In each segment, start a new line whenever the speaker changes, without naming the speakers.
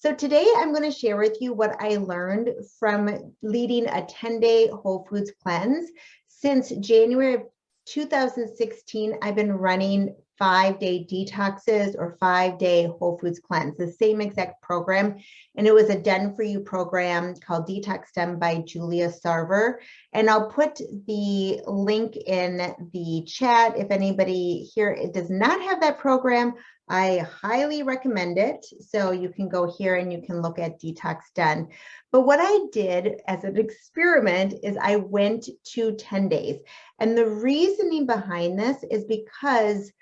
So today I'm going to share with you what I learned from leading a 10-day Whole Foods cleanse. Since January of 2016, I've been running 5-day detoxes or 5-day Whole Foods cleanse, the same exact program. And it was a Done For You program called Detox Done by Julia Sarver. And I'll put the link in the chat. If anybody here does not have that program, I highly recommend it. So you can go here and you can look at Detox Done. But what I did as an experiment is I went to 10 days. And the reasoning behind this is because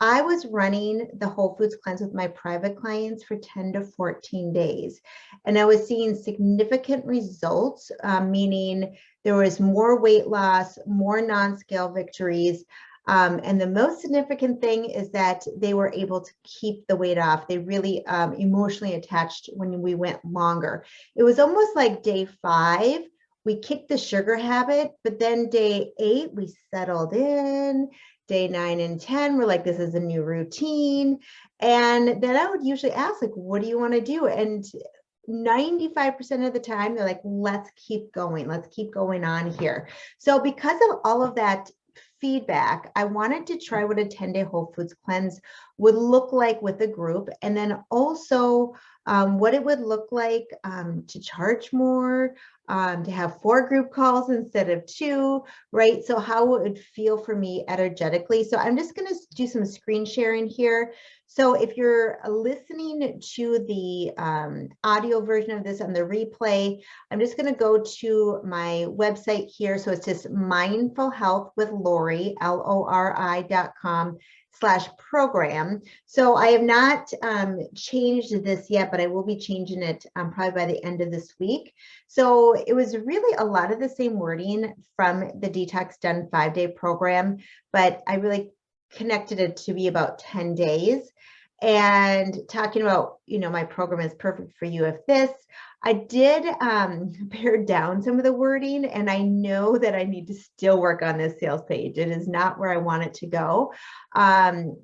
I was running the Whole Foods cleanse with my private clients for 10 to 14 days. And I was seeing significant results, meaning there was more weight loss, more non-scale victories. And the most significant thing is that they were able to keep the weight off. They really emotionally attached when we went longer. It was almost like day 5, we kicked the sugar habit, but then day 8, we settled in. Day 9 and 10, we're like, this is a new routine. And then I would usually ask, like, what do you want to do? And 95% of the time, they're like, let's keep going. Let's keep going on here. So because of all of that feedback, I wanted to try what a 10-day Whole Foods cleanse would look like with a group, and then also what it would look like to charge more, to have 4 group calls instead of 2, right? So how it would feel for me energetically. So I'm just going to do some screen sharing here. So if you're listening to the audio version of this on the replay, I'm just going to go to my website here. So it's just Mindful Health with Lori, LORI.com/program. So I have not changed this yet, but I will be changing it probably by the end of this week. So it was really a lot of the same wording from the Detox Done 5-day program, but I really connected it to be about 10 days and talking about, you know, my program is perfect for you if this. I did pare down some of the wording, and I know that I need to still work on this sales page. It is not where I want it to go. And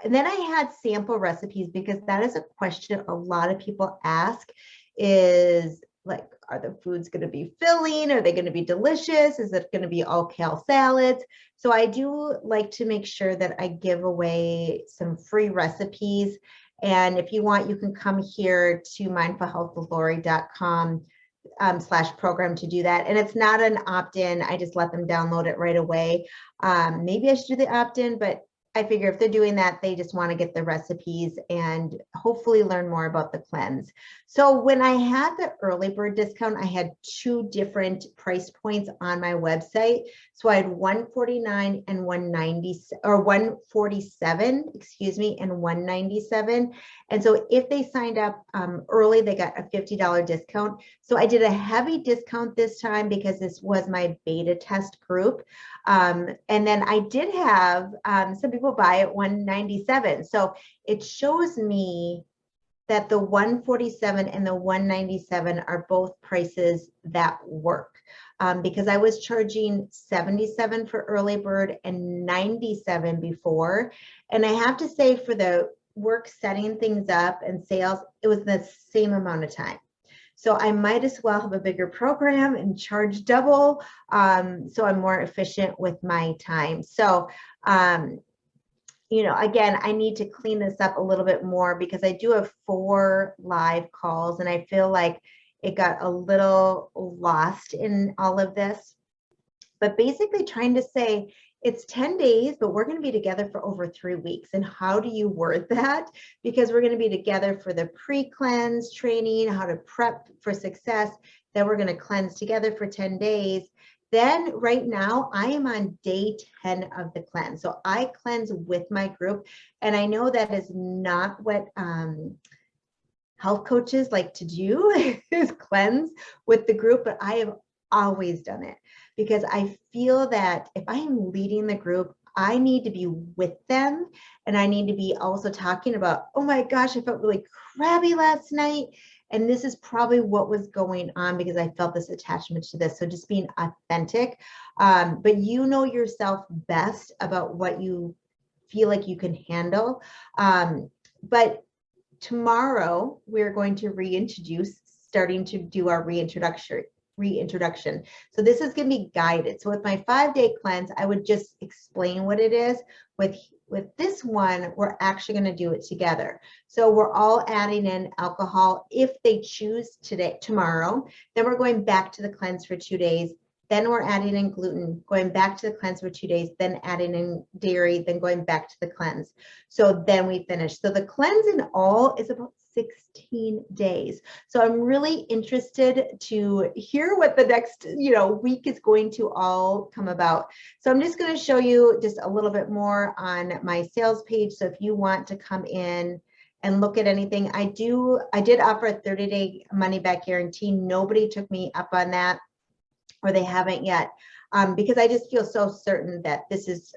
then I had sample recipes, because that is a question a lot of people ask, is like, are the foods going to be filling? Are they going to be delicious? Is it going to be all kale salads? So I do like to make sure that I give away some free recipes. And if you want, you can come here to mindfulhealthwithlori.com/program to do that. And it's not an opt-in. I just let them download it right away. Maybe I should do the opt-in, but I figure if they're doing that, they just want to get the recipes and hopefully learn more about the cleanse. So when I had the early bird discount, I had 2 different price points on my website. So I had $149 and $190, or $147, excuse me, and $197. And so if they signed up early, they got a $50 discount. So I did a heavy discount this time because this was my beta test group. And then I did have some people buy at $197. So it shows me that the $147 and the $197 are both prices that work, because I was charging $77 for early bird and $97 before. And I have to say, for the work setting things up and sales, it was the same amount of time. So I might as well have a bigger program and charge double, so I'm more efficient with my time. So, you know, again, I need to clean this up a little bit more, because I do have 4 live calls, and I feel like it got a little lost in all of this. But basically trying to say, it's 10 days, but we're going to be together for over 3 weeks. And how do you word that? Because we're going to be together for the pre-cleanse training, how to prep for success. Then we're going to cleanse together for 10 days. Then right now I am on day 10 of the cleanse. So I cleanse with my group. And I know that is not what health coaches like to do, is cleanse with the group, but I have always done it, because I feel that if I am leading the group, I need to be with them, and I need to be also talking about, oh my gosh, I felt really crabby last night, and this is probably what was going on because I felt this attachment to this. So just being authentic, but you know yourself best about what you feel like you can handle. But tomorrow we're going to reintroduce, starting to do our reintroduction. So this is going to be guided. So with my 5-day cleanse, I would just explain what it is. With this one, we're actually going to do it together. So we're all adding in alcohol if they choose tomorrow. Then we're going back to the cleanse for 2 days. Then we're adding in gluten, going back to the cleanse for 2 days, then adding in dairy, then going back to the cleanse. So then we finish. So the cleanse in all is about 16 days. So I'm really interested to hear what the next, week is going to all come about. So I'm just going to show you just a little bit more on my sales page. So if you want to come in and look at anything, I did offer a 30-day money back guarantee. Nobody took me up on that, or they haven't yet, because I just feel so certain that this is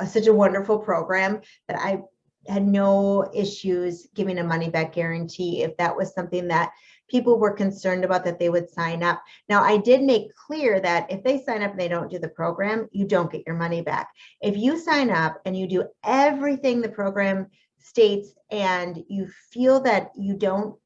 such a wonderful program that I had no issues giving a money back guarantee if that was something that people were concerned about, that they would sign up. Now, I did make clear that if they sign up and they don't do the program, you don't get your money back. If you sign up and you do everything the program states and you feel that you're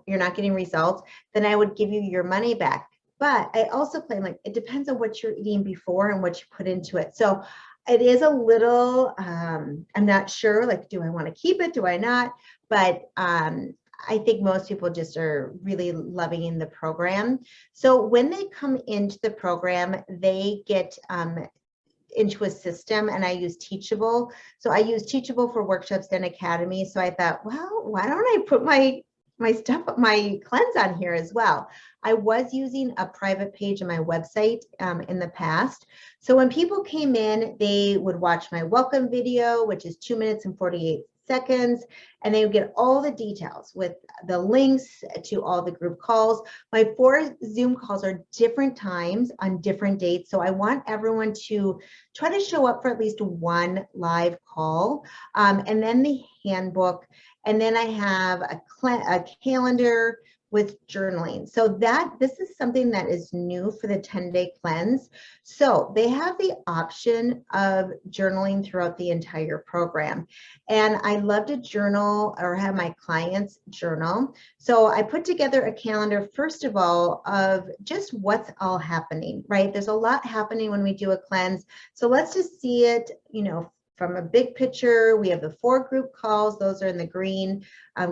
not getting results, then I would give you your money back. But I also claim, like, it depends on what you're eating before and what you put into it. So it is a little, I'm not sure, like, do I want to keep it? Do I not? But I think most people just are really loving the program. So when they come into the program, they get into a system, and I use Teachable. So I use Teachable for workshops and Academy. So I thought, well, why don't I put my cleanse on here as well. I was using a private page on my website in the past. So when people came in, they would watch my welcome video, which is 2 minutes and 48 seconds, and they would get all the details with the links to all the group calls. My 4 Zoom calls are different times on different dates. So I want everyone to try to show up for at least 1 live call, and then the handbook. And then I have a calendar with journaling. So this is something that is new for the 10-day cleanse. So they have the option of journaling throughout the entire program. And I love to journal, or have my clients journal. So I put together a calendar, first of all, of just what's all happening, right? There's a lot happening when we do a cleanse. So let's just see it, from a big picture. We have the 4 group calls. Those are in the green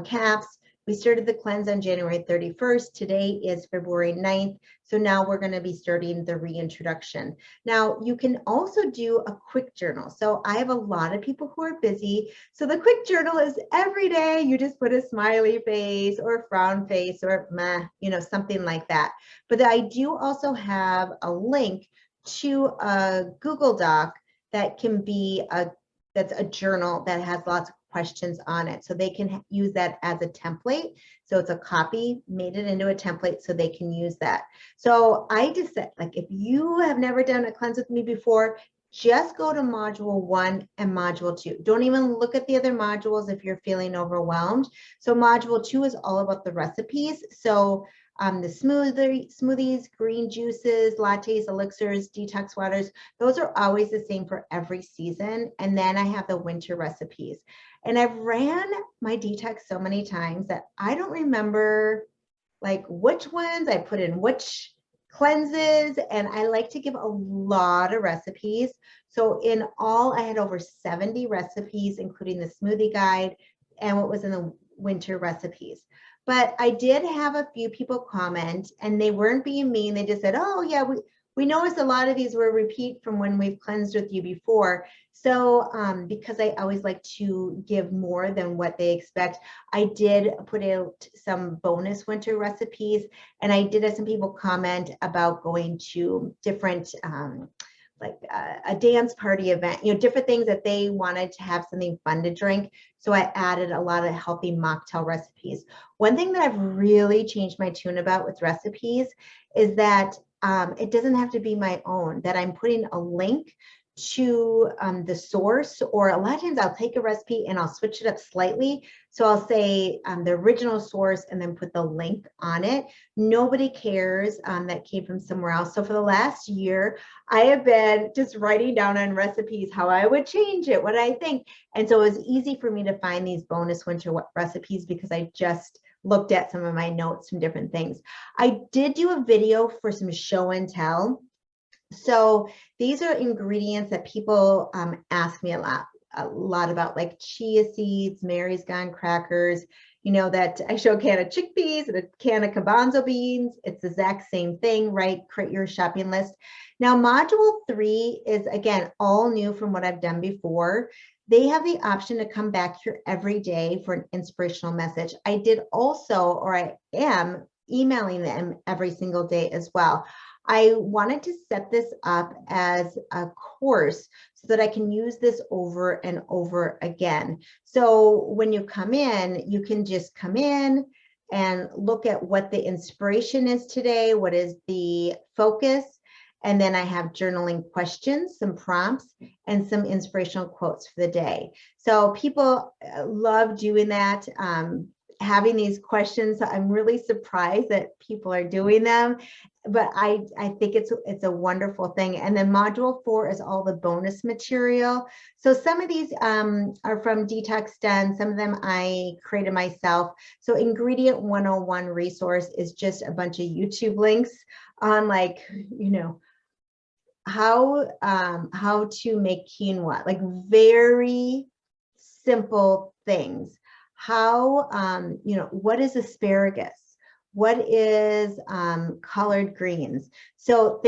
caps. We started the cleanse on January 31st. Today is February 9th. So now we're going to be starting the reintroduction. Now, you can also do a quick journal. So I have a lot of people who are busy. So the quick journal is every day you just put a smiley face or a frown face or meh, something like that. But I do also have a link to a Google Doc that can be that's a journal that has lots of questions on it. So they can use that as a template. So it's a copy, made it into a template so they can use that. So I just said, like, if you have never done a cleanse with me before, just go to module 1 and module 2. Don't even look at the other modules if you're feeling overwhelmed. So module 2 is all about the recipes. So the smoothies, green juices, lattes, elixirs, detox waters, those are always the same for every season. And then I have the winter recipes. And I've ran my detox so many times that I don't remember like which ones I put in which cleanses, and I like to give a lot of recipes. So in all, I had over 70 recipes, including the smoothie guide and what was in the winter recipes. But I did have a few people comment, and they weren't being mean. They just said, oh yeah, we noticed a lot of these were repeat from when we've cleansed with you before. So because I always like to give more than what they expect, I did put out some bonus winter recipes, and I did have some people comment about going to different like a dance party event, different things that they wanted to have something fun to drink. So I added a lot of healthy mocktail recipes. One thing that I've really changed my tune about with recipes is that it doesn't have to be my own, that I'm putting a link to the source, or a lot of times I'll take a recipe and I'll switch it up slightly. So I'll say the original source and then put the link on it. Nobody cares that came from somewhere else. So for the last year, I have been just writing down on recipes how I would change it, what I think. And so it was easy for me to find these bonus winter recipes because I just looked at some of my notes from different things. I did do a video for some show and tell. So these are ingredients that people ask me a lot about, like chia seeds, Mary's Gone crackers, you know, that I show a can of chickpeas and a can of garbanzo beans. It's the exact same thing, right? Create your shopping list. Now, module 3 is, again, all new from what I've done before. They have the option to come back here every day for an inspirational message. I did also, or I am emailing them every single day as well. I wanted to set this up as a course so that I can use this over and over again. So when you come in, you can just come in and look at what the inspiration is today, what is the focus, and then I have journaling questions, some prompts, and some inspirational quotes for the day. So people love doing that. Having these questions, I'm really surprised that people are doing them, but I think it's a wonderful thing. And then module 4 is all the bonus material. So some of these are from Detox Done, some of them I created myself. So Ingredient 101 resource is just a bunch of YouTube links on, like, you know, how to make quinoa, like very simple things. How, you know, what is asparagus? What is collard greens? So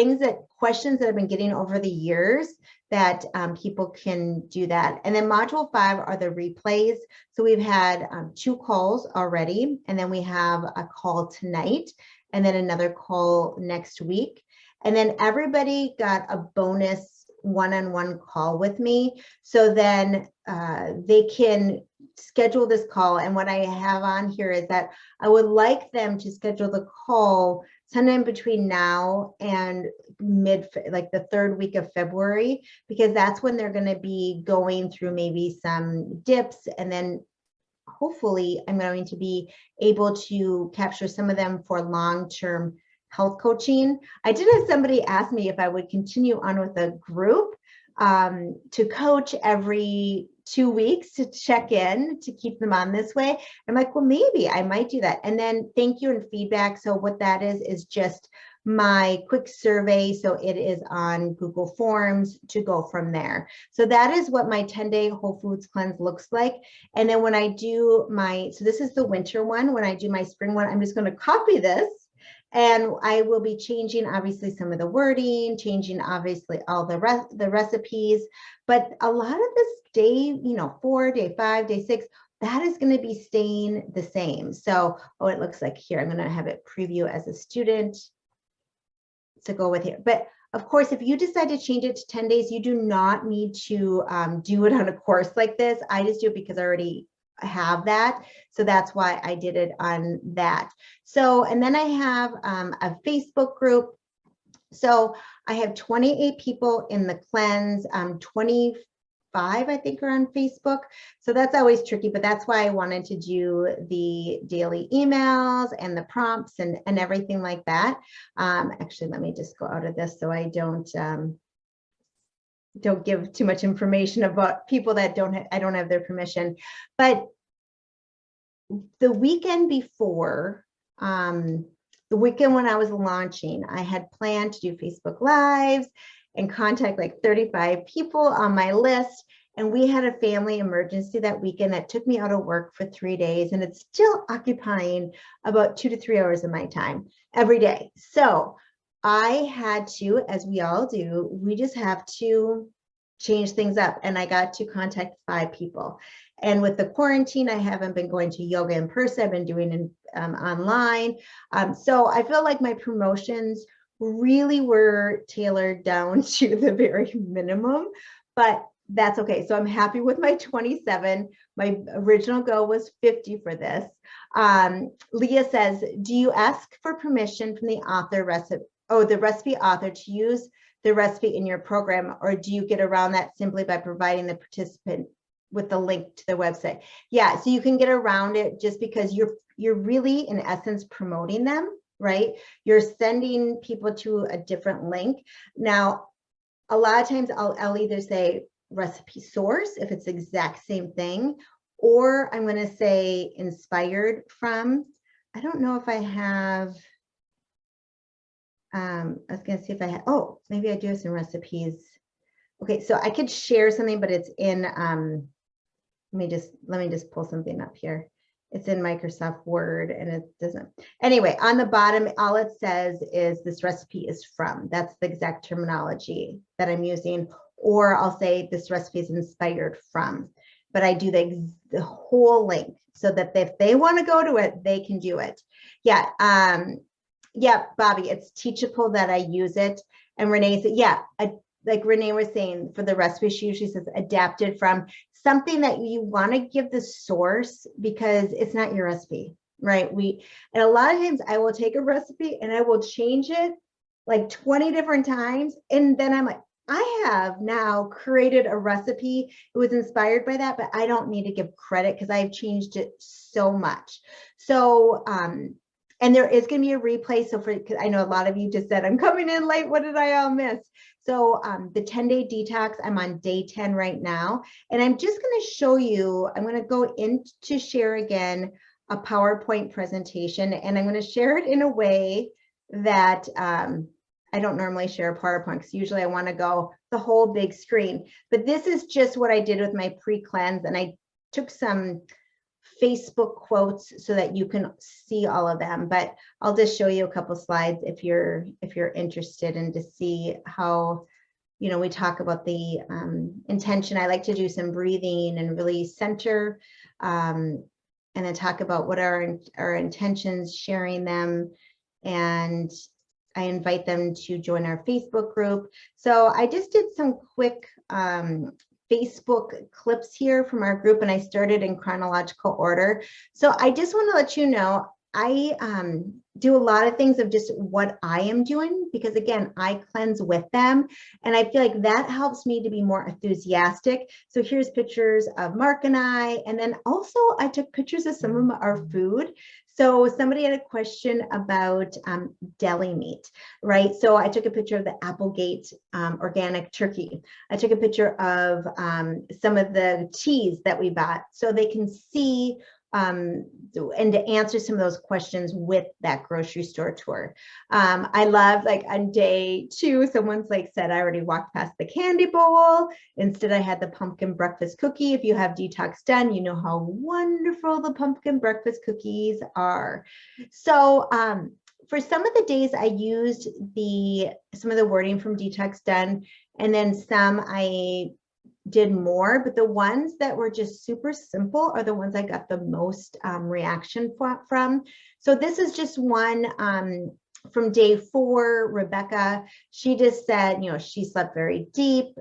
questions that I've been getting over the years that people can do that. And then module 5 are the replays. So we've had 2 calls already, and then we have a call tonight, and then another call next week. And then everybody got a bonus one-on-one call with me. So then they can schedule this call. And what I have on here is that I would like them to schedule the call sometime between now and like the 3rd week of February, because that's when they're going to be going through maybe some dips, and then hopefully I'm going to be able to capture some of them for long-term health coaching. I did have somebody ask me if I would continue on with a group to coach every 2 weeks to check in, to keep them on this way. I'm like, well, maybe I might do that. And then thank you and feedback. So what that is just my quick survey. So it is on Google Forms to go from there. So that is what my 10-day whole foods cleanse looks like. And then when I do so this is the winter one. When I do my spring one, I'm just going to copy this. And I will be changing, obviously, some of the wording, changing, obviously, all the recipes. But a lot of this day, you know, 4, day 5, day 6, that is going to be staying the same. So, it looks like here, I'm going to have it preview as a student to go with here. But of course, if you decide to change it to 10 days, you do not need to do it on a course like this. I just do it because I already have that. So that's why I did it on that. So, and then I have a Facebook group. So I have 28 people in the cleanse, 25, I think, are on Facebook. So that's always tricky, but that's why I wanted to do the daily emails and the prompts and everything like that. Actually, let me just go out of this so I don't give too much information about people that I don't have their permission. But the weekend before, the weekend when I was launching, I had planned to do Facebook Lives and contact like 35 people on my list. And we had a family emergency that weekend that took me out of work for 3 days. And it's still occupying about 2 to 3 hours of my time every day. So I had to, as we all do, we just have to change things up. And I got to contact 5 people. And with the quarantine, I haven't been going to yoga in person. I've been doing it online. So I feel like my promotions really were tailored down to the very minimum, but that's okay. So I'm happy with my 27. My original goal was 50 for this. Leah says, do you ask for permission from the author the recipe author to use the recipe in your program, or do you get around that simply by providing the participant with the link to the website? Yeah, so you can get around it just because you're really in essence promoting them, right? You're sending people to a different link. Now, a lot of times I'll either say recipe source if it's the exact same thing, or I'm going to say inspired from. I don't know if I have, I was going to see if I had, oh, maybe I do have some recipes. Okay, so I could share something, but it's in, let me just pull something up here. It's in Microsoft Word and it doesn't. Anyway, on the bottom, all it says is this recipe is from. That's the exact terminology that I'm using. Or I'll say this recipe is inspired from. But I do the whole link so that if they want to go to it, they can do it. Yeah, yeah, Bobby, it's Teachable that I use it. And Renee said, yeah, like Renee was saying, for the recipe, she usually says adapted from something that you want to give the source because it's not your recipe, right? And a lot of times I will take a recipe and I will change it like 20 different times. And then I'm like, I have now created a recipe. It was inspired by that, but I don't need to give credit because I've changed it so much. So, and there is going to be a replay. So I know a lot of you just said, I'm coming in late. What did I all miss? So the 10-day detox, I'm on day 10 right now. And I'm just going to show you, I'm going to go into share again, a PowerPoint presentation, and I'm going to share it in a way that I don't normally share a PowerPoint because usually I want to go the whole big screen. But this is just what I did with my pre-cleanse, and I took some Facebook quotes so that you can see all of them, but I'll just show you a couple slides if you're interested and to see how, we talk about the intention. I like to do some breathing and really center, and then talk about what are our intentions, sharing them, and I invite them to join our Facebook group. So I just did some quick Facebook clips here from our group, and I started in chronological order. So I just want to let you know, I do a lot of things of just what I am doing, because again, I cleanse with them. And I feel like that helps me to be more enthusiastic. So here's pictures of Mark and I, and then also I took pictures of some of our food. So somebody had a question about deli meat, right? So I took a picture of the Applegate organic turkey. I took a picture of some of the cheese that we bought so they can see and to answer some of those questions with that grocery store tour. I love, like on day 2, someone's like said, I already walked past the candy bowl. Instead, I had the pumpkin breakfast cookie. If you have detox done, you know how wonderful the pumpkin breakfast cookies are. So for some of the days I used some of the wording from Detox Done, and then some I did more, but the ones that were just super simple are the ones I got the most reaction from. So this is just one from day 4, Rebecca. She just said, she slept very deep.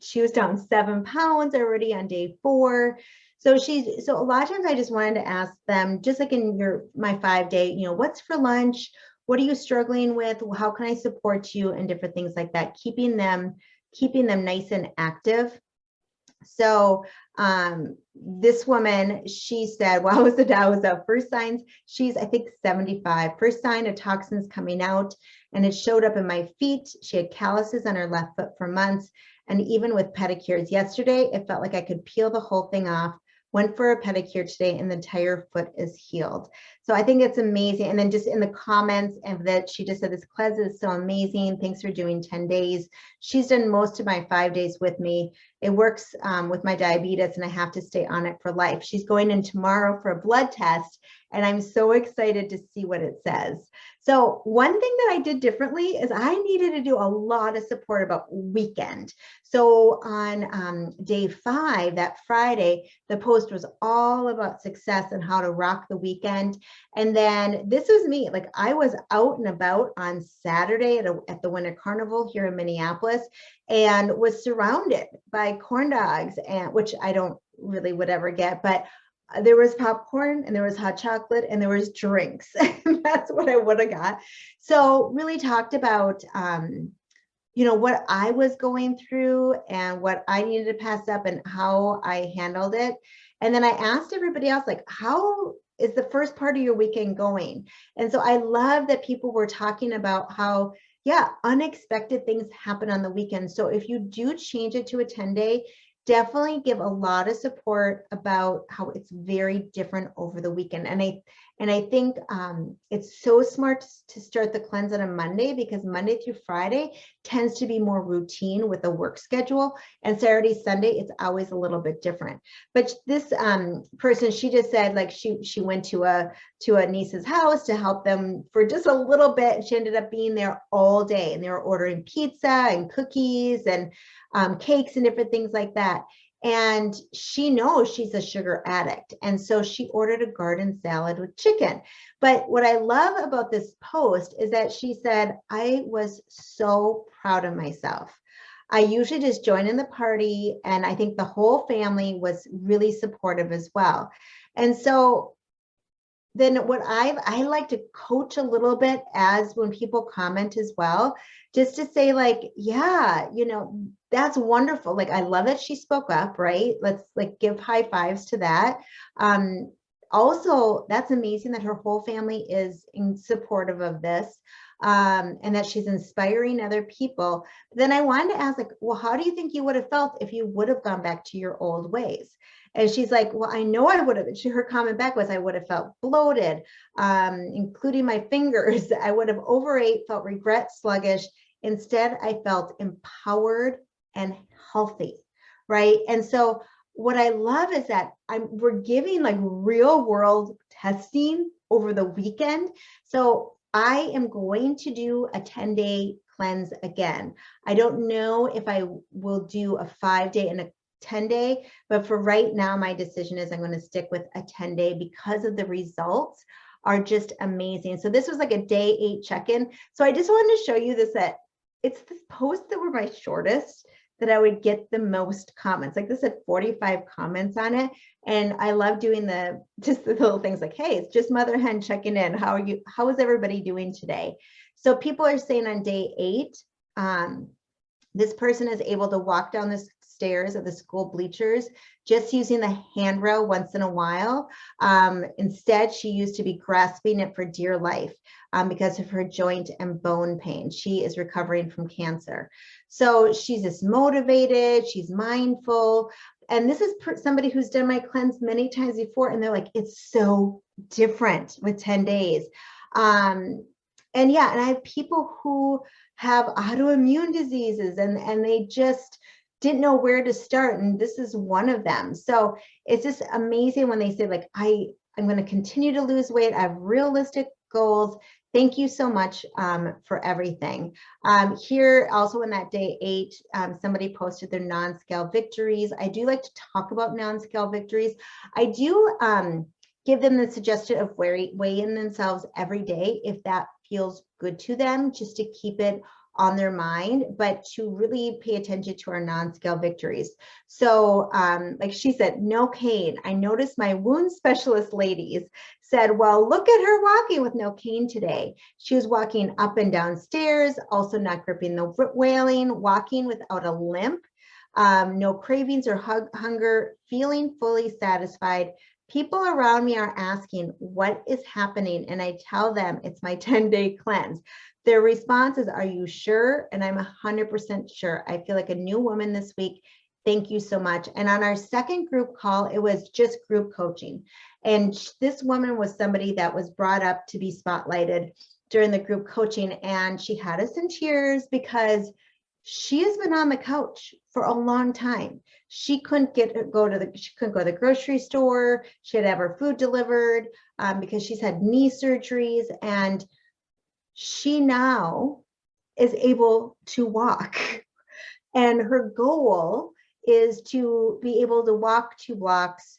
She was down 7 pounds already on day 4. So a lot of times I just wanted to ask them, just like in my 5-day, what's for lunch? What are you struggling with? How can I support you? And different things like that, keeping them nice and active. So this woman, she said, well, I was up. First signs, she's, I think, 75. First sign of toxins coming out, and it showed up in my feet. She had calluses on her left foot for months. And even with pedicures yesterday, it felt like I could peel the whole thing off. Went for a pedicure today and the entire foot is healed. So I think it's amazing. And then just in the comments of that, she just said, this cleanse is so amazing. Thanks for doing 10 days. She's done most of my 5 days with me. It works with my diabetes and I have to stay on it for life. She's going in tomorrow for a blood test and I'm so excited to see what it says. So one thing that I did differently is I needed to do a lot of support about weekend. So on day 5, that Friday, the post was all about success and how to rock the weekend. And then this was me, like I was out and about on Saturday at the Winter Carnival here in Minneapolis and was surrounded by corn dogs, and which I don't really would ever get, but there was popcorn and there was hot chocolate and there was drinks. That's what I would have got. So really talked about you know, what I was going through and what I needed to pass up and how I handled it. And then I asked everybody else, like, how is the first part of your weekend going? And so I love that people were talking about how, yeah, unexpected things happen on the weekend. So if you do change it to a 10-day, definitely give a lot of support about how it's very different over the weekend. And I think it's so smart to start the cleanse on a Monday, because Monday through Friday tends to be more routine with the work schedule, and Saturday, Sunday, it's always a little bit different. But this person, she just said, like, she went to a niece's house to help them for just a little bit. She ended up being there all day, and they were ordering pizza and cookies and cakes and different things like that. And she knows she's a sugar addict. And so she ordered a garden salad with chicken. But what I love about this post is that she said, I was so proud of myself. I usually just join in the party, and I think the whole family was really supportive as well. And so then what I like to coach a little bit as when people comment as well, just to say, like, yeah, you know, that's wonderful. Like, I love that she spoke up, right? Let's like give high fives to that. Also, that's amazing that her whole family is supportive of this, and that she's inspiring other people. But then I wanted to ask, like, well, how do you think you would have felt if you would have gone back to your old ways? And she's like, well, I know I would have. Her comment back was, I would have felt bloated, including my fingers. I would have overate, felt regret, sluggish. Instead, I felt empowered and healthy, right? And so what I love is that we're giving like real world testing over the weekend. So I am going to do a 10-day cleanse again. I don't know if I will do a 5-day and a 10-day, but for right now, my decision is I'm going to stick with a 10-day because of the results are just amazing. So this was like a day 8 check-in. So I just wanted to show you this, that it's this post that were my shortest that I would get the most comments. Like, this had 45 comments on it. And I love doing just the little things like, hey, it's just Mother Hen checking in. How are you? How is everybody doing today? So people are saying on day 8, this person is able to walk down the stairs of the school bleachers just using the handrail once in a while. Instead, she used to be grasping it for dear life because of her joint and bone pain. She is recovering from cancer. So she's just motivated, she's mindful. And this is somebody who's done my cleanse many times before, and they're like, it's so different with 10 days. And yeah, and I have people who have autoimmune diseases and they just didn't know where to start. And this is one of them. So it's just amazing when they say, like, I'm going to continue to lose weight. I have realistic goals. Thank you so much for everything. Here also in that day 8, somebody posted their non-scale victories. I do like to talk about non-scale victories. I do give them the suggestion of weighing themselves every day if that feels good to them, just to keep it on their mind, but to really pay attention to our non-scale victories. So like she said, no cane. I noticed my wound specialist ladies said, well, look at her walking with no cane today. She was walking up and down stairs, also not gripping the railing, walking without a limp, no cravings or hunger, feeling fully satisfied. People around me are asking, what is happening? And I tell them it's my 10-day cleanse. Their response is, are you sure? And I'm 100% sure. I feel like a new woman this week. Thank you so much. And on our second group call, it was just group coaching. And this woman was somebody that was brought up to be spotlighted during the group coaching. And she had us in tears because she has been on the couch for a long time. She couldn't go to the grocery store. She had to have her food delivered because she's had knee surgeries, and she now is able to walk. And her goal is to be able to walk 2 blocks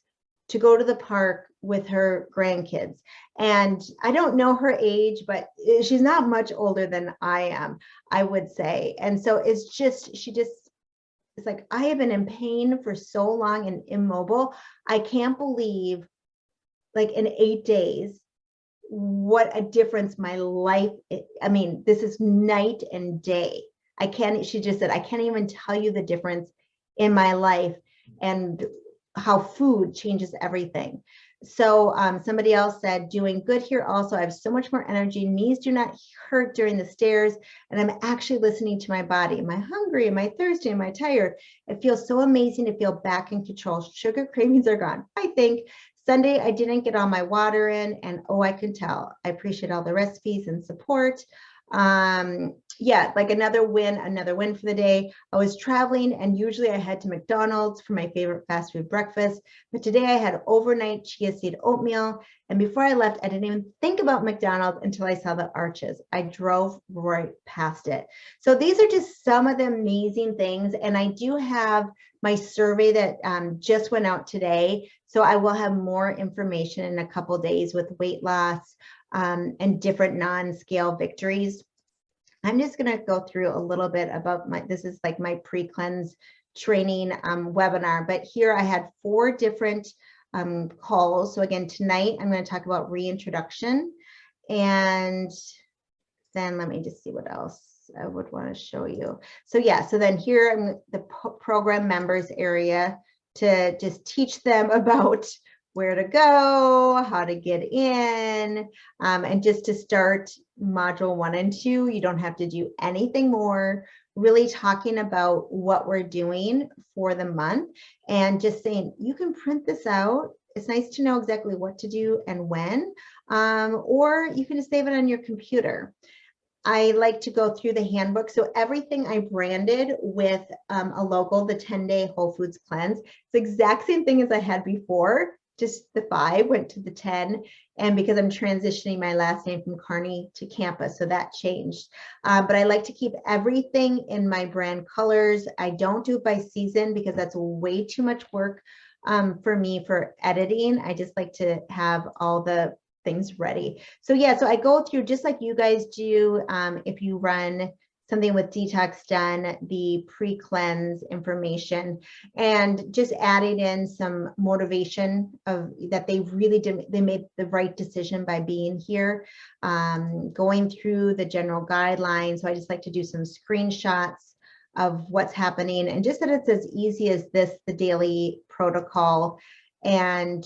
to go to the park with her grandkids. And I don't know her age, but she's not much older than I am, I would say. And so it's like, I have been in pain for so long and immobile. I can't believe, like, in 8 days, what a difference my life, I mean, this is night and day she just said, I can't even tell you the difference in my life and how food changes everything. So somebody else said, doing good here also. I have so much more energy. Knees do not hurt during the stairs. And I'm actually listening to my body. Am I hungry? Am I thirsty? Am I tired? It feels so amazing to feel back in control. Sugar cravings are gone. I think Sunday, I didn't get all my water in, and oh, I can tell. I appreciate all the recipes and support. Yeah, like another win for the day. I was traveling and usually I head to McDonald's for my favorite fast food breakfast, but today I had overnight chia seed oatmeal. And before I left, I didn't even think about McDonald's until I saw the arches. I drove right past it. So these are just some of the amazing things. And I do have my survey that just went out today. So I will have more information in a couple days with weight loss and different non-scale victories. I'm just going to go through a little bit about this is like my pre-cleanse training webinar, but here I had 4 different calls. So again, tonight I'm going to talk about reintroduction, and then let me just see what else I would want to show you. So yeah, so then here I'm the program members area to just teach them about where to go, how to get in, and just to start module 1 and 2, you don't have to do anything more, really talking about what we're doing for the month and just saying, you can print this out. It's nice to know exactly what to do and when, or you can just save it on your computer. I like to go through the handbook. So everything I branded with a logo, the 10-day Whole Foods cleanse, it's the exact same thing as I had before. Just the 5 went to the 10, and because I'm transitioning my last name from Kearney to Kampa, so that changed. But I like to keep everything in my brand colors. I don't do it by season because that's way too much work for me for editing. I just like to have all the things ready. So yeah, so I go through just like you guys do if you run something with Detox done, the pre-cleanse information, and just adding in some motivation of that they really did, they made the right decision by being here, going through the general guidelines. So I just like to do some screenshots of what's happening, and just that it's as easy as this, the daily protocol, and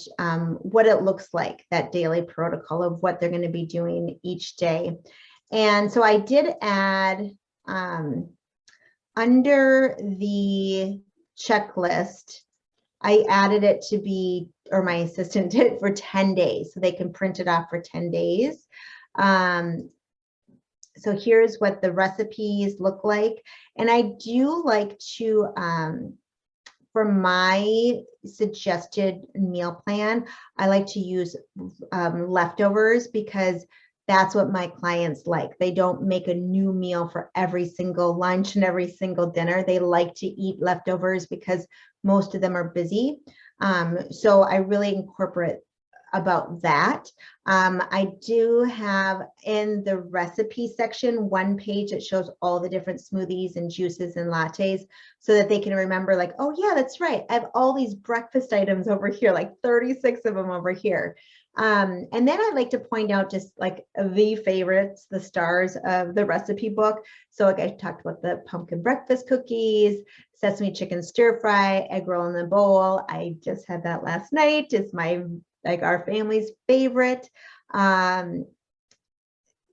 what it looks like, that daily protocol of what they're going to be doing each day. And so I did add under the checklist, I added it to be, or my assistant did it for 10 days, so they can print it off for 10 days. So here's what the recipes look like. And I do like to, for my suggested meal plan, I like to use leftovers because that's what my clients like. They don't make a new meal for every single lunch and every single dinner. They like to eat leftovers because most of them are busy. So I really incorporate about that. I do have in the recipe section 1 page that shows all the different smoothies and juices and lattes so that they can remember, like, oh yeah, that's right, I have all these breakfast items over here, like 36 of them over here. And then I like to point out just like the favorites, the stars of the recipe book. So like I talked about the pumpkin breakfast cookies, sesame chicken stir fry, egg roll in the bowl. I just had that last night. It's my, like, our family's favorite.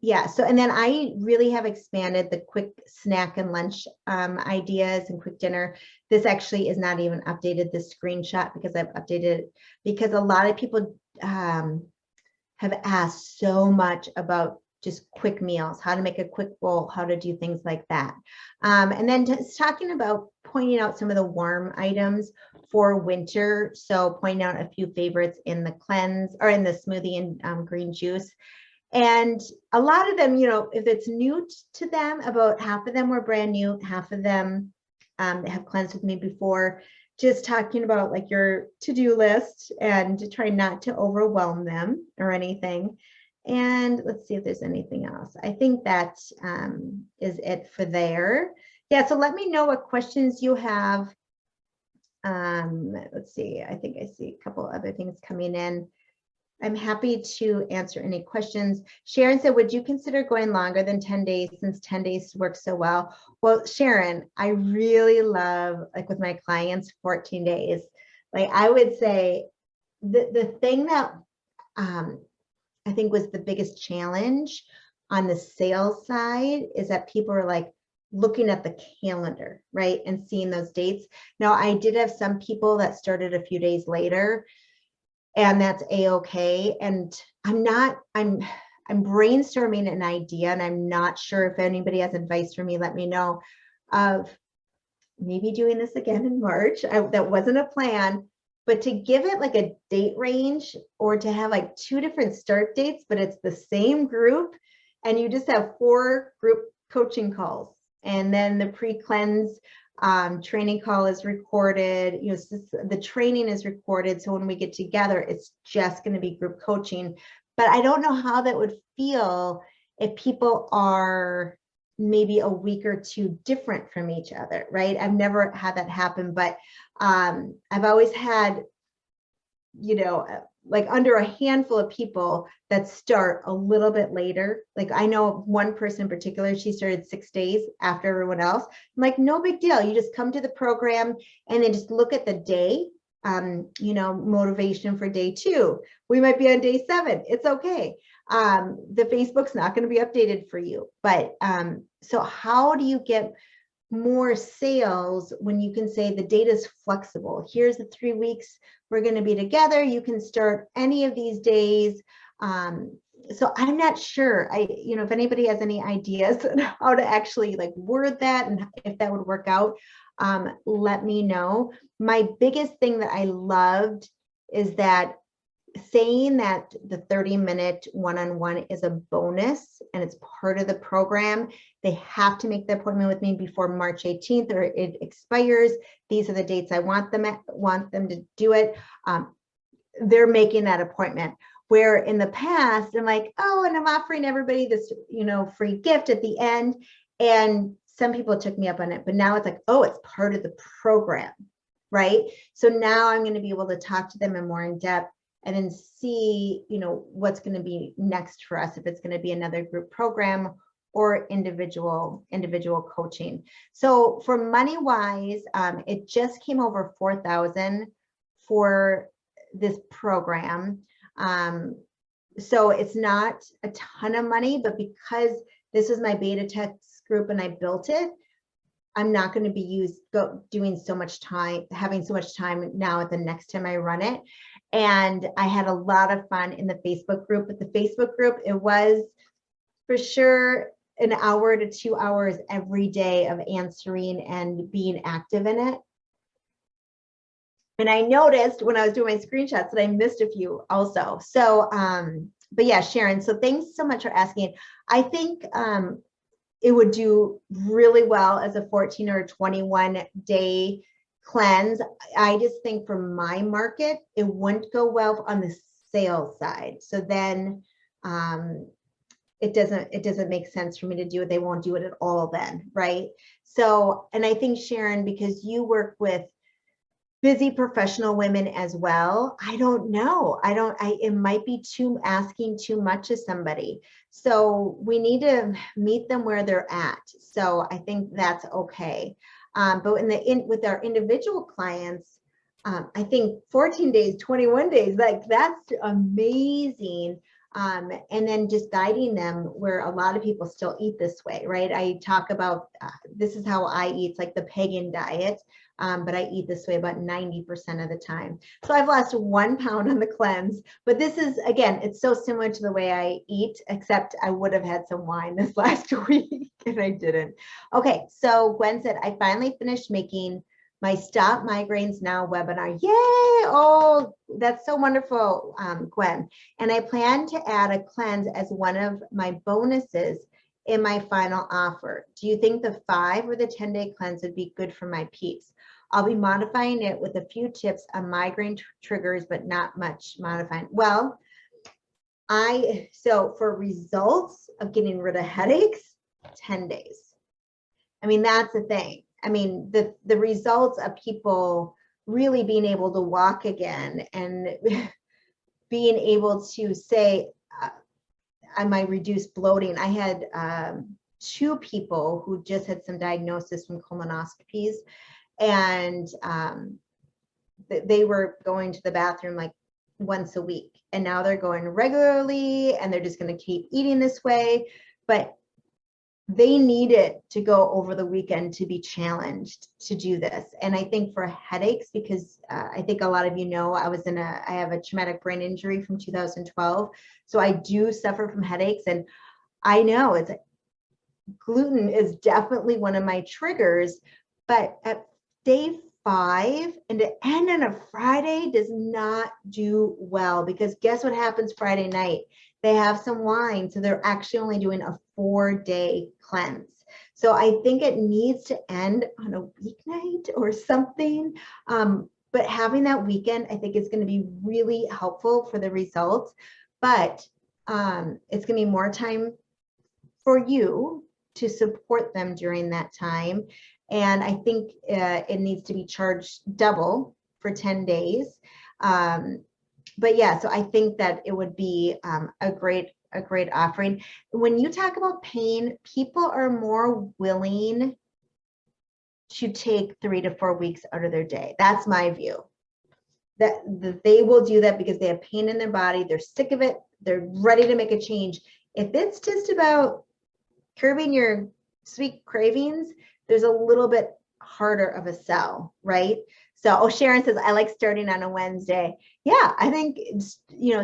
Yeah, so, and then I really have expanded the quick snack and lunch ideas and quick dinner. This actually is not even updated, this screenshot, because I've updated it because a lot of people have asked so much about just quick meals, how to make a quick bowl, how to do things like that. And then just talking about pointing out some of the warm items for winter. So pointing out a few favorites in the cleanse or in the smoothie and green juice. And a lot of them, you know, if it's new to them, about half of them were brand new, half of them have cleansed with me before. Just talking about like your to-do list and to try not to overwhelm them or anything. And let's see if there's anything else. I think that is it for there. Yeah, so let me know what questions you have. Let's see, I think I see a couple other things coming in. I'm happy to answer any questions. Sharon said, would you consider going longer than 10 days since 10 days works so well? Well, Sharon, I really love, like with my clients, 14 days. Like I would say the thing that I think was the biggest challenge on the sales side is that people are like looking at the calendar, right? And seeing those dates. Now, I did have some people that started a few days later, and that's a-okay. And I'm brainstorming an idea, and I'm not sure if anybody has advice for me, let me know, of maybe doing this again in March. That wasn't a plan, but to give it like a date range, or to have like 2 different start dates, but it's the same group, and you just have 4 group coaching calls. And then the pre-cleanse training call is recorded, you know, the training is recorded. So when we get together, it's just going to be group coaching. But I don't know how that would feel if people are maybe a week or 2 different from each other, right? I've never had that happen, but I've always had, you know, like under a handful of people that start a little bit later. Like I know one person in particular, she started 6 days after everyone else. I'm like, no big deal. You just come to the program and then just look at the day, you know, motivation for day 2. We might be on day 7. It's okay. The Facebook's not going to be updated for you. But so how do you get more sales when you can say the data is flexible? Here's the 3 weeks we're going to be together. You can start any of these days. So I'm not sure. You know, if anybody has any ideas on how to actually like word that and if that would work out, let me know. My biggest thing that I loved is that saying that the 30-minute one-on-one is a bonus and it's part of the program. They have to make the appointment with me before March 18th or it expires. These are the dates I want them to do it. They're making that appointment. Where in the past, I'm like, oh, and I'm offering everybody this, you know, free gift at the end. And some people took me up on it, but now it's like, oh, it's part of the program, right? So now I'm going to be able to talk to them in more in depth and then see, you know, what's going to be next for us, if it's going to be another group program or individual coaching. So for money wise, it just came over $4,000 for this program. So it's not a ton of money, but because this is my beta test group and I built it, I'm not going to be having so much time now at the next time I run it. And I had a lot of fun in the Facebook group. But the Facebook group, it was for sure an hour to 2 hours every day of answering and being active in it. And I noticed when I was doing my screenshots that I missed a few also. So, but yeah, Sharon, so thanks so much for asking. I think it would do really well as a 14 or 21 day cleanse. I just think for my market, it wouldn't go well on the sales side. So then it doesn't make sense for me to do it. They won't do it at all then, right? So, and I think Sharon, because you work with busy professional women as well, I don't know. It might be asking too much of somebody. So we need to meet them where they're at. So I think that's okay. But with our individual clients, I think 14 days, 21 days, like that's amazing. And then just guiding them where a lot of people still eat this way, right? I talk about, this is how I eat. It's like the pagan diet. But I eat this way about 90% of the time. So I've lost 1 pound on the cleanse, but this is, again, it's so similar to the way I eat, except I would have had some wine this last week and I didn't. Okay, so Gwen said, I finally finished making my Stop Migraines Now webinar. Yay! Oh, that's so wonderful, Gwen. And I plan to add a cleanse as one of my bonuses in my final offer. Do you think the 5 or the 10-day cleanse would be good for my peeps? I'll be modifying it with a few tips on migraine triggers, but not much modifying. Well, so for results of getting rid of headaches, 10 days. I mean, that's the thing. I mean, the results of people really being able to walk again and being able to say, I might reduce bloating. I had 2 people who just had some diagnosis from colonoscopies, and they were going to the bathroom like once a week, and now they're going regularly, and they're just going to keep eating this way. But they needed to go over the weekend to be challenged to do this. And I think for headaches, because I think a lot of you know, I have a traumatic brain injury from 2012. So I do suffer from headaches, and I know gluten is definitely one of my triggers, but at day 5 and to end on a Friday does not do well, because guess what happens Friday night? They have some wine, so they're actually only doing a 4-day cleanse. So I think it needs to end on a weeknight or something. But having that weekend, I think is going to be really helpful for the results. But it's going to be more time for you to support them during that time. And I think it needs to be charged double for 10 days. But yeah, so I think that it would be a great offering. When you talk about pain, people are more willing to take 3 to 4 weeks out of their day. That's my view. That they will do that because they have pain in their body. They're sick of it. They're ready to make a change. If it's just about curbing your sweet cravings, there's a little bit harder of a sell, right? So, Sharon says, I like starting on a Wednesday. Yeah, I think,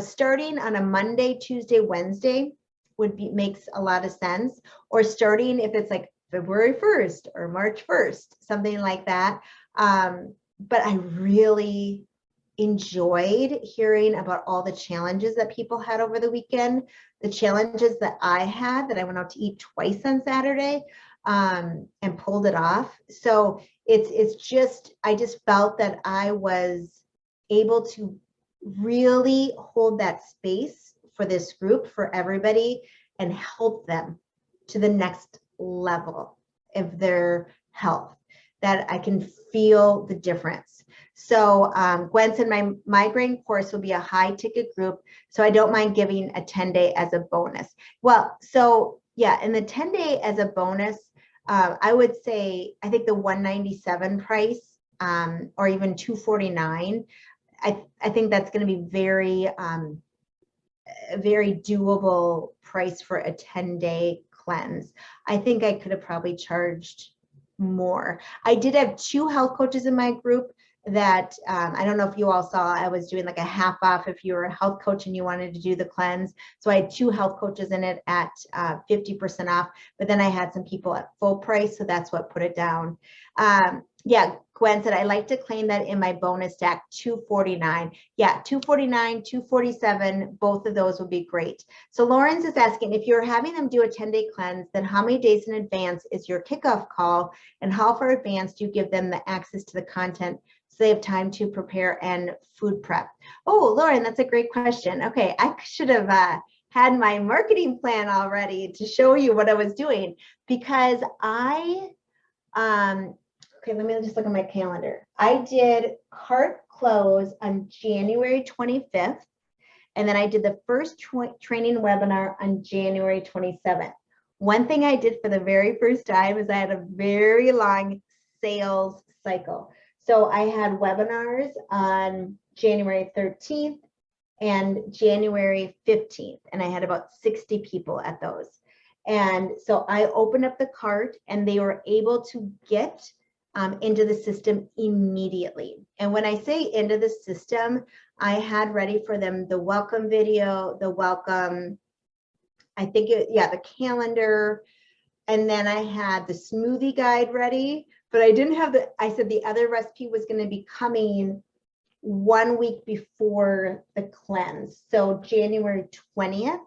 starting on a Monday, Tuesday, Wednesday makes a lot of sense. Or starting if it's like February 1st or March 1st, something like that. But I really enjoyed hearing about all the challenges that people had over the weekend, the challenges that I had, that I went out to eat twice on Saturday and pulled it off. So I just felt that I was able to really hold that space for this group, for everybody, and help them to the next level of their health, that I can feel the difference. So Gwen said my migraine course will be a high ticket group, so I don't mind giving a 10-day as a bonus. Well, so yeah, in the 10-day as a bonus, I would say, I think the $197 price or even $249, I think that's going to be a very doable price for a 10-day cleanse. I think I could have probably charged more. I did have 2 health coaches in my group that I don't know if you all saw, I was doing like a half off if you were a health coach and you wanted to do the cleanse. So I had 2 health coaches in it at 50% off, but then I had some people at full price. So that's what put it down. Yeah, Gwen said, I like to claim that in my bonus stack, $249. Yeah, $249, $247, both of those would be great. So Lawrence is asking, if you're having them do a 10-day cleanse, then how many days in advance is your kickoff call, and how far advanced do you give them the access to the content so they have time to prepare and food prep? Oh, Lauren, that's a great question. Okay, I should have had my marketing plan already to show you what I was doing, because okay, let me just look at my calendar. I did cart close on January 25th, and then I did the first training webinar on January 27th. One thing I did for the very first time is I had a very long sales cycle. So I had webinars on January 13th and January 15th, and I had about 60 people at those. And so I opened up the cart, and they were able to get into the system immediately. And when I say into the system, I had ready for them the welcome video, the welcome, the calendar, and then I had the smoothie guide ready, but I didn't have I said the other recipe was going to be coming 1 week before the cleanse. So January 20th,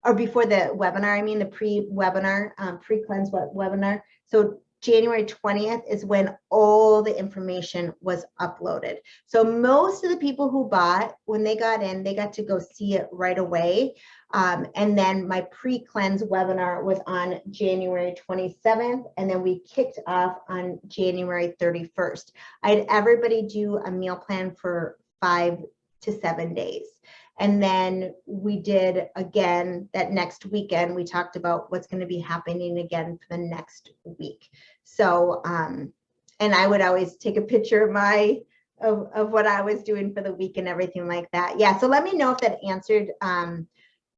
or before the webinar, I mean the pre-webinar, pre-cleanse webinar. So January 20th is when all the information was uploaded. So most of the people who bought, when they got in, they got to go see it right away. And then my pre-cleanse webinar was on January 27th, and then we kicked off on January 31st. I had everybody do a meal plan for 5 to 7 days. And then we did again that next weekend, we talked about what's going to be happening again for the next week. So, and I would always take a picture of of what I was doing for the week and everything like that. Yeah. So let me know if that answered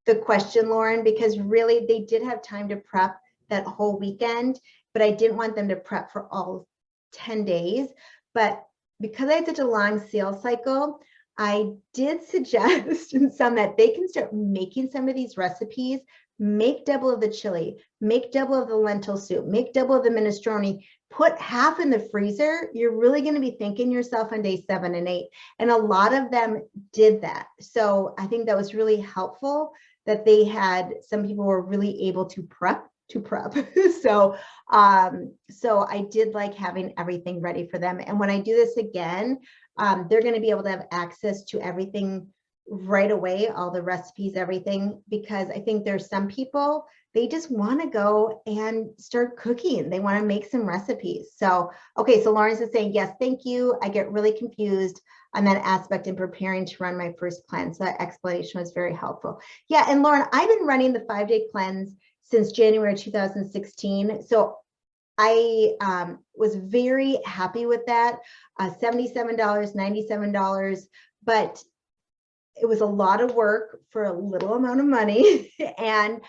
the question, Lauren, because really they did have time to prep that whole weekend, but I didn't want them to prep for all 10 days. But because I had such a long sales cycle, I did suggest in some that they can start making some of these recipes, make double of the chili, make double of the lentil soup, make double of the minestrone, put half in the freezer. You're really going to be thanking yourself on day 7 and 8. And a lot of them did that. So I think that was really helpful that they had, some people were really able to prep. So I did like having everything ready for them. And when I do this again, they're going to be able to have access to everything right away, all the recipes, everything, because I think there's some people, they just want to go and start cooking. They want to make some recipes. So, okay. So Lawrence is saying, yes, thank you. I get really confused on that aspect in preparing to run my first cleanse. So that explanation was very helpful. Yeah. And Lauren, I've been running the 5-day cleanse since January 2016. So I was very happy with that. $77, $97, but it was a lot of work for a little amount of money. And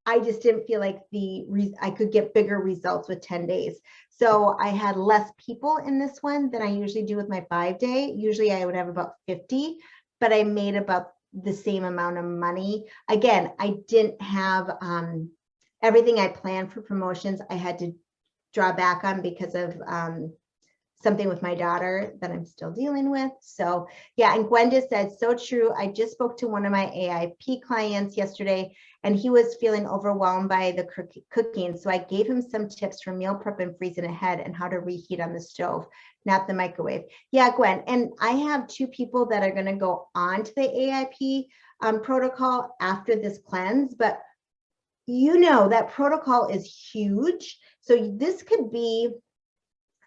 I just didn't feel like I could get bigger results with 10 days. So I had less people in this one than I usually do with my 5-day. Usually I would have about 50, but I made about the same amount of money. Again, I didn't have everything I planned for promotions. I had to draw back on because of something with my daughter that I'm still dealing with. So yeah, and Gwenda said, so true. I just spoke to one of my AIP clients yesterday, and he was feeling overwhelmed by the cooking. So I gave him some tips for meal prep and freezing ahead and how to reheat on the stove, not the microwave. Yeah, Gwen, and I have 2 people that are gonna go on to the AIP protocol after this cleanse, but you know that protocol is huge. So this could be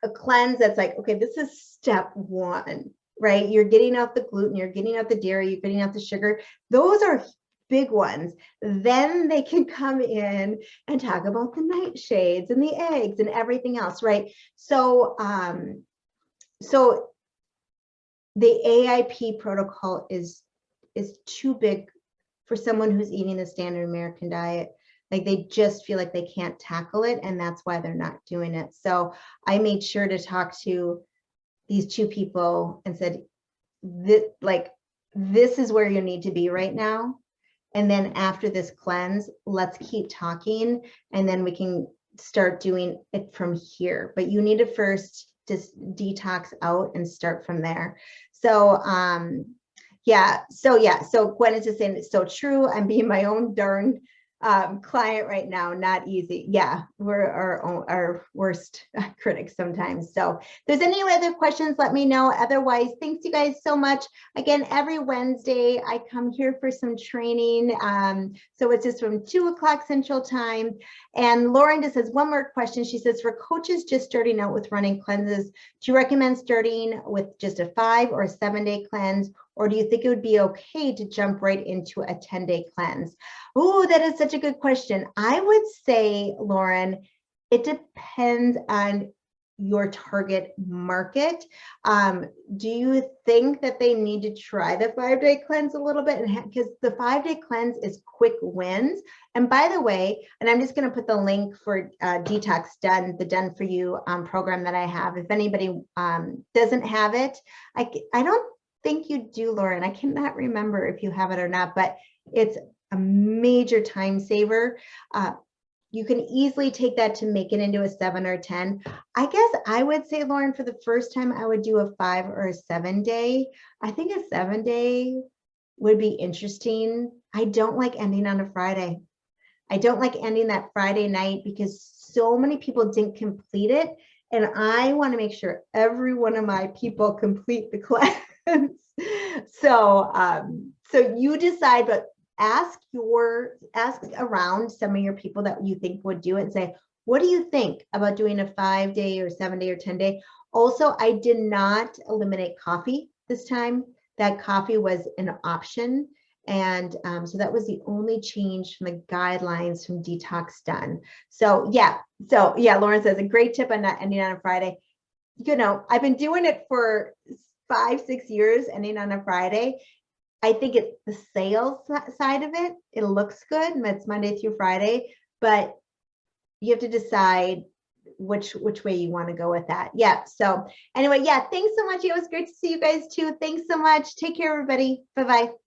a cleanse that's like, okay, this is step 1, right? You're getting out the gluten, you're getting out the dairy, you're getting out the sugar. Those are big ones. Then they can come in and talk about the nightshades and the eggs and everything else, right? So, so the AIP protocol is too big for someone who's eating the standard American diet. Like they just feel like they can't tackle it, and that's why they're not doing it. So I made sure to talk to these 2 people and said, this is where you need to be right now. And then after this cleanse, let's keep talking, and then we can start doing it from here. But you need to first just detox out and start from there. So so Gwen is just saying it's so true. I'm being my own darn client right now, not easy. Yeah, we're our worst critics sometimes. So if there's any other questions, let me know. Otherwise, thanks you guys so much. Again, every Wednesday I come here for some training. So it's just from 2 o'clock Central Time. And Lauren just has one more question. She says, for coaches just starting out with running cleanses, do you recommend starting with just a 5 or a 7-day cleanse? Or do you think it would be okay to jump right into a 10-day cleanse? Oh, that is such a good question. I would say, Lauren, it depends on your target market. Do you think that they need to try the 5-day cleanse a little bit? Because the 5-day cleanse is quick wins. And by the way, and I'm just going to put the link for Detox Done, the Done For You program that I have. If anybody doesn't have it, I don't think you do, Lauren. I cannot remember if you have it or not, but it's a major time saver. You can easily take that to make it into a 7 or 10. I guess I would say, Lauren, for the first time, I would do a 5 or a 7-day. I think a 7-day would be interesting. I don't like ending on a Friday. I don't like ending that Friday night because so many people didn't complete it. And I want to make sure every one of my people complete the class. So you decide, but ask around some of your people that you think would do it and say, what do you think about doing a 5-day or 7-day or 10-day? Also, I did not eliminate coffee this time. That coffee was an option. And so that was the only change from the guidelines from Detox done. So yeah, Lauren says a great tip on not ending on a Friday. You know, I've been doing it for 5-6 years, ending on a Friday. I think it's the sales side of it. It looks good. It's Monday through Friday, but you have to decide which way you want to go with that. Yeah. So anyway, yeah, thanks so much. It was great to see you guys too. Thanks so much. Take care, everybody. Bye-bye.